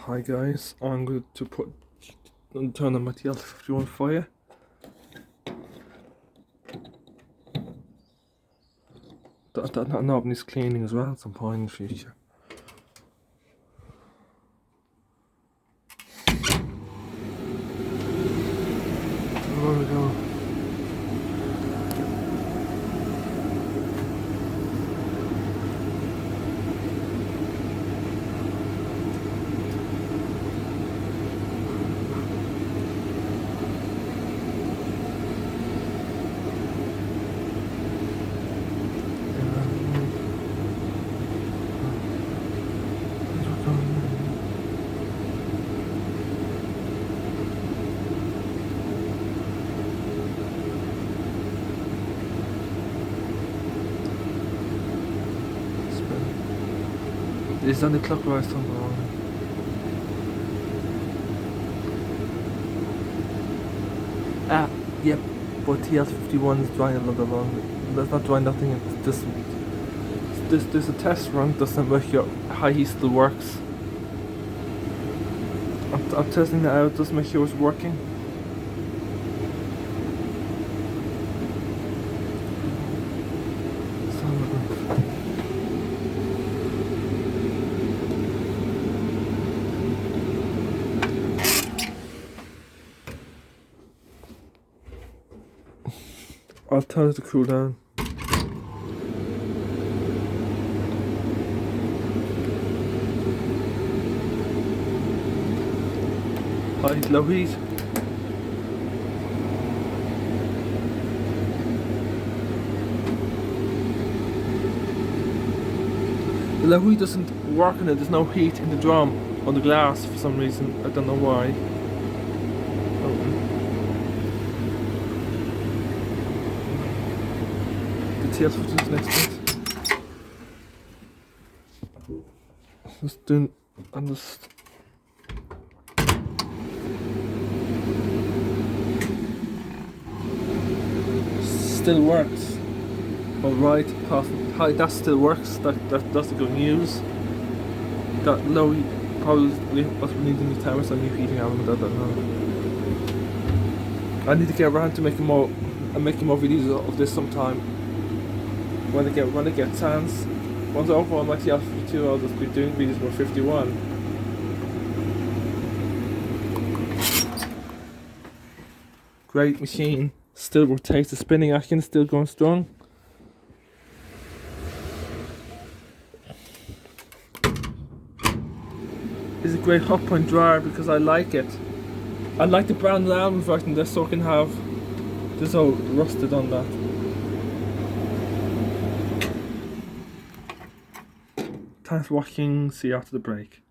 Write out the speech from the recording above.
Hi guys, I'm going to turn on my tl51 for you. That knob needs cleaning as well at some point in the future. There we go. It's on the clockwise tumble. Yep, but tl51 is drying a little bit longer. That's not drying nothing. It's just there's a test run. Doesn't make your high heat still works. I'm testing that out. Just make sure it's working. I'll tell it to cool down. High, low heat. The low heat doesn't work in it. There's no heat in the drum on the glass for some reason. I don't know why. The tl51 is next bit. Just doing on this. Still works. Alright, hi, that still works. That's the good news. That low heat probably was needing the timer, so new heating element. I don't know. I need to get around to making more videos of this sometime. When I get chance. Once over on my tl52, I'll just be doing videos with 51. Great machine. Still rotates, the spinning action still going strong. It's a great hotpoint dryer because I like it. I like the brown almond version just so I can have this all rusted on that. Thanks for watching, see you after the break.